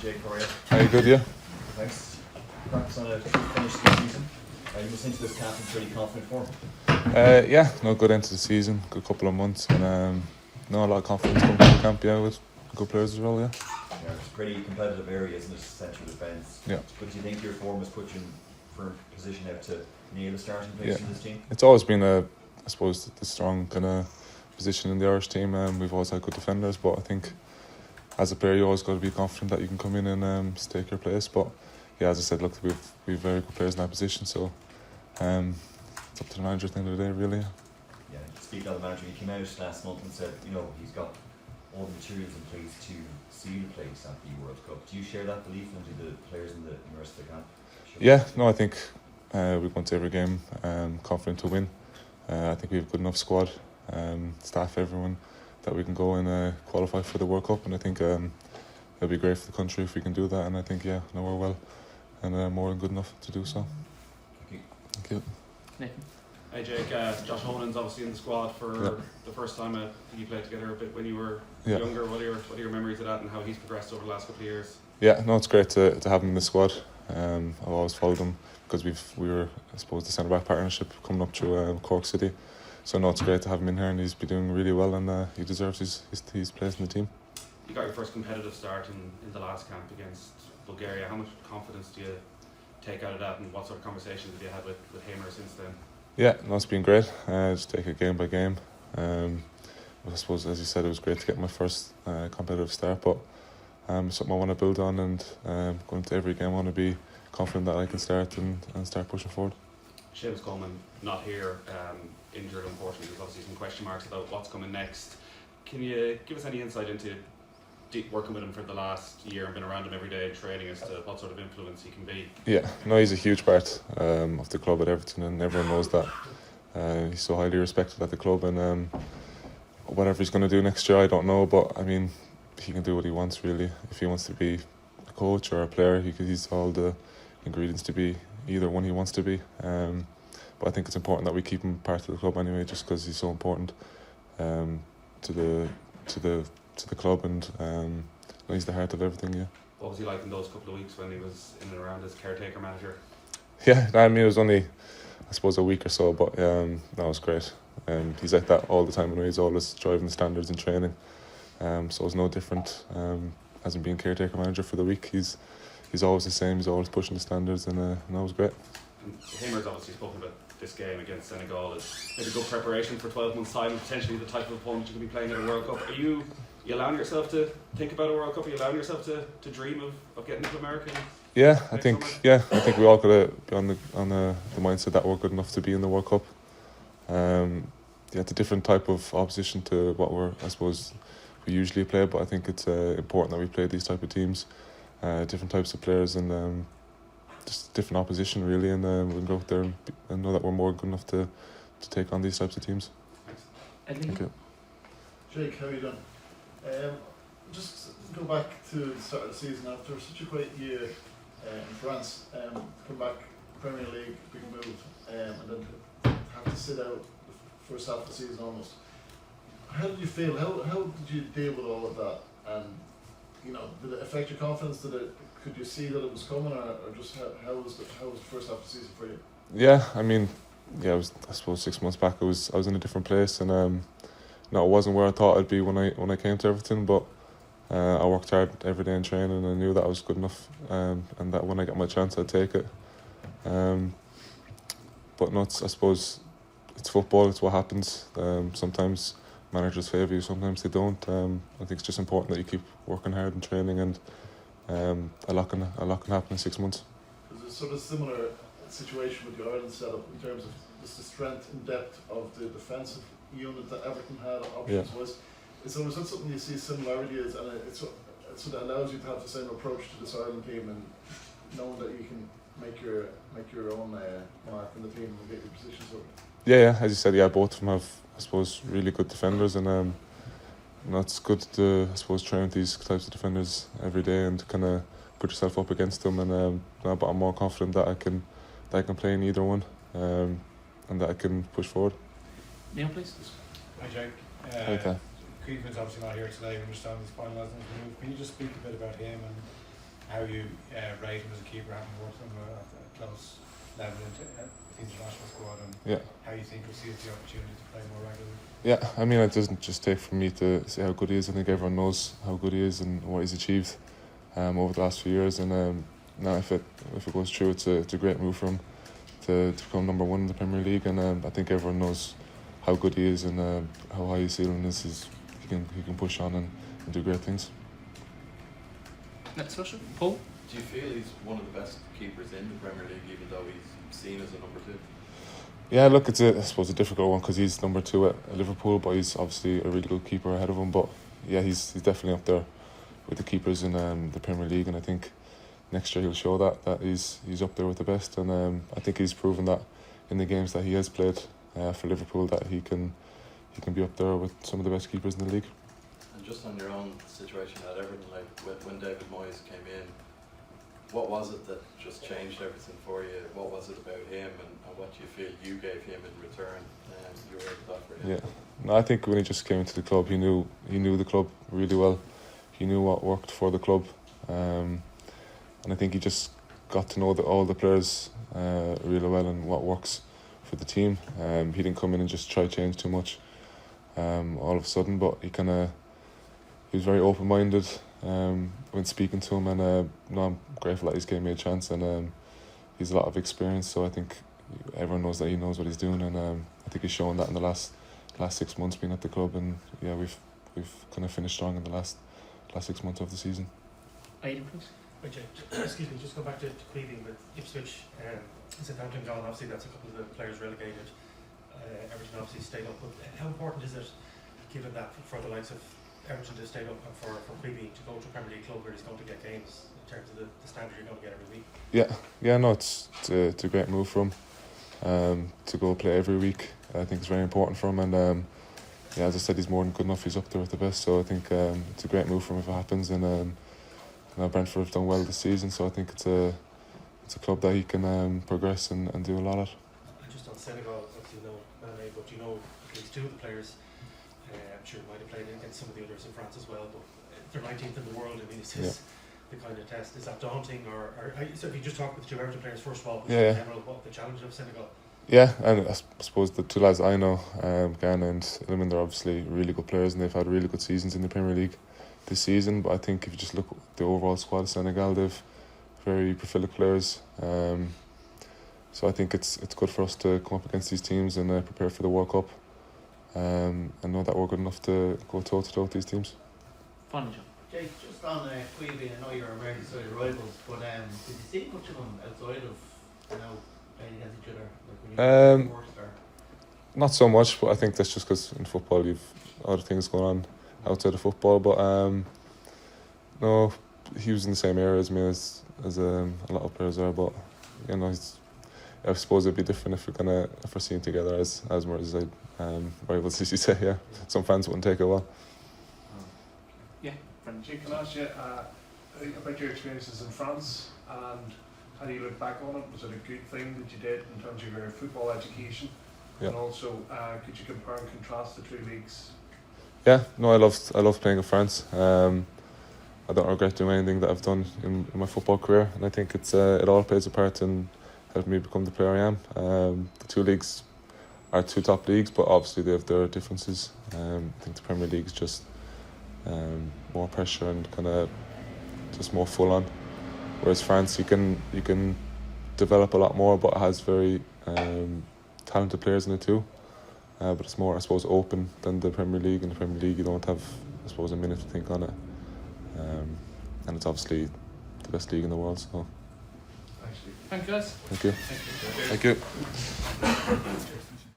Jake, how are you? Are you good, yeah? Thanks. Congrats on a good finish to the season. You must into this camp in pretty confident form. Yeah, no, good into the season, good couple of months, and no, a lot of confidence coming to the camp, yeah, with good players as well, yeah. Yeah, it's a pretty competitive area, isn't it? Central defence. Yeah. But do you think your form has put you in firm position now to nail a starting place in this team? It's always been I suppose, the strong kind of position in the Irish team. We've always had good defenders, but I think as a player you always got to be confident that you can come in and take your place. But yeah, as I said, look, we've very good players in that position, so it's up to the manager at the end of the day, really. Yeah, speaking of the manager, he came out last month and said, he's got all the materials in place to seal the place at the World Cup. Do you share that belief, and do the players in the rest of the camp? Yeah, no, I think we go into every game confident to win. I think we have a good enough squad, staff, everyone, that we can go and qualify for the World Cup, and I think it'll be great for the country if we can do that, and I think, we're well and more than good enough to do so. Thank you. Nathan. Hey Jake, Josh Holan's obviously in the squad for the first time you played together a bit when you were younger. What are your memories of that, and how he's progressed over the last couple of years? Yeah, no, it's great to have him in the squad. I've always followed him because we were, I suppose, the centre back partnership coming up through Cork City. So no, it's great to have him in here, and he's been doing really well, and he deserves his place in the team. You got your first competitive start in the last camp against Bulgaria. How much confidence do you take out of that, and what sort of conversations have you had with Hamer since then? Yeah, no, it's been great. Just take it game by game. I suppose, as you said, it was great to get my first competitive start, but something I want to build on, and going into every game I want to be confident that I can start and start pushing forward. Seamus Coleman not here, injured unfortunately. There's obviously some question marks about what's coming next. Can you give us any insight into working with him for the last year and been around him every day and training as to what sort of influence he can be? Yeah, no, he's a huge part of the club at Everton, and everyone knows that. He's so highly respected at the club, and whatever he's going to do next year, I don't know, but I mean, he can do what he wants really. If he wants to be a coach or a player, he's all the ingredients to be either one he wants to be. But I think it's important that we keep him part of the club anyway, just because he's so important to the club, and he's the heart of everything. Yeah. What was he like in those couple of weeks when he was in and around as caretaker manager? Yeah, I mean, it was only, I suppose, a week or so, but that was great. He's like that all the time, and he's always driving the standards in training. So it's no different. Hasn't been caretaker manager for the week. He's always the same. He's always pushing the standards, and that was great. Hamer's obviously spoken about this game against Senegal as maybe good preparation for 12 months' time, and potentially the type of opponent you could be playing at a World Cup. Are you allowing yourself to think about a World Cup? Are you allowing yourself to dream of getting to America? Yeah, I think we all gotta be on the mindset that we're good enough to be in the World Cup. It's a different type of opposition to what we usually play, but I think it's important that we play these type of teams, different types of players, and just different opposition really, and we can go out there and know that we're more good enough to take on these types of teams. Thank you. Jake, how are you doing? Just go back to the start of the season after such a great year in France, come back Premier League, big move, and then have to sit out the first half of the season almost. How did you feel? How did you deal with all of that? And did it affect your confidence? Could you see that it was coming, or just how was the first half of the season for you? Yeah, I mean, it was, I suppose 6 months back I was in a different place, and it wasn't where I thought I'd be when I came to Everton, but I worked hard every day in training, and I knew that I was good enough, and that when I got my chance I'd take it. But no, I suppose it's football, it's what happens. Sometimes managers favour you, sometimes they don't. I think it's just important that you keep working hard in training, and a lot can happen in 6 months. There's a sort of similar situation with the Ireland setup in terms of just the strength and depth of the defensive unit that Everton had options was. So is that something you see similarities, and it sort of allows you to have the same approach to this Ireland team, and knowing that you can make your own mark in the team and get your positions over? Yeah, as you said, both of them have, I suppose, really good defenders, and it's good to, I suppose, train with these types of defenders every day and kind of put yourself up against them, and but I'm more confident that I can play in either one, and that I can push forward. Neil, please. Hi Jake. Okay. Coleman's obviously not here today. We understand he's finalising his move. Can you just speak a bit about him and how you rate him as a keeper, having worked with him at a close level into the international squad, and how you think he'll see the opportunity to play more regularly? Yeah, I mean, it doesn't just take from me to say how good he is. I think everyone knows how good he is and what he's achieved over the last few years. And now, if it goes through, it's a great move for him to become number one in the Premier League. And I think everyone knows how good he is and how high his ceiling is. He can push on and do great things. Next question, Paul. Do you feel he's one of the best keepers in the Premier League, even though he's seen as a number 2? Yeah, look, it's I suppose a difficult one because he's number 2 at Liverpool, but he's obviously a really good keeper ahead of him. But yeah, he's definitely up there with the keepers in the Premier League, and I think next year he'll show that he's up there with the best. And I think he's proven that in the games that he has played for Liverpool that he can be up there with some of the best keepers in the league. And just on your own situation at Everton, like when David Moyes came in, what was it that just changed everything for you? What was it about him, and what do you feel you gave him in return you were able to offer him? Yeah, no, I think when he just came into the club, he knew the club really well. He knew what worked for the club, and I think he just got to know all the players really well and what works for the team. He didn't come in and just try to change too much all of a sudden, but he was very open-minded when speaking to him, and I'm grateful that he's given me a chance, and he's a lot of experience, so I think everyone knows that he knows what he's doing, and I think he's shown that in the last 6 months being at the club, and yeah, we've kind of finished strong in the last 6 months of the season. Aidan, please. Excuse me, just go back to Cleveland with Ipswich. Southampton gone, obviously that's a couple of the players relegated. Everton obviously stayed up, but how important is it, given that for the likes of Everton to stay up and for Cleveland to go to a Premier League club where he's going to get games in terms of the standard you're going to get every week? Yeah, no, it's a great move for him to go play every week. I think it's very important for him, and yeah, as I said, he's more than good enough. He's up there with the best, so I think it's a great move for him if it happens. And Brentford have done well this season, so I think it's a club that he can progress and do a lot at. And just on Senegal, obviously no Mane, but you know at least 2 of the players. I'm sure he might have played against some of the others in France as well, but they're 19th in the world. I mean, is this the kind of test? Is that daunting? Or so if you just talk with the 2 Everton players first of all, in general, what the challenge of Senegal? Yeah, and I suppose the 2 lads I know, Ghana and Iliman, they're obviously really good players, and they've had really good seasons in the Premier League this season. But I think if you just look at the overall squad of Senegal, they've very prolific players. So I think it's good for us to come up against these teams and prepare for the World Cup. And know that we're good enough to go toe to toe with these teams. Final, John. Jake, just on Queeby, I know you're Merseyside rivals, but did you see much of them outside of playing against each other? Like when you were forced, or? Not so much, but I think that's just because in football you've other things going on outside of football. But no, he was in the same area as me as a lot of players are. But you know, I suppose it'd be different if we're seen together as Merseyside rivals, as you say. Yeah, some fans wouldn't take it well. Yeah, Jake, can I ask you about your experiences in France, and how do you look back on it? Was it a good thing that you did in terms of your football education? Yeah. And also, could you compare and contrast the 2 leagues? Yeah, no, I loved playing in France. I don't regret doing anything that I've done in my football career, and I think it all plays a part in helping me become the player I am. The 2 leagues are 2 top leagues, but obviously they have their differences. I think the Premier League is just more pressure and kind of just more full on, whereas France you can develop a lot more, but it has very talented players in it too. But it's more, I suppose, open than the Premier League. In the Premier League you don't have, I suppose, a minute to think on it, and it's obviously the best league in the world. So Thank you, guys. thank you. Thank you. Thank you.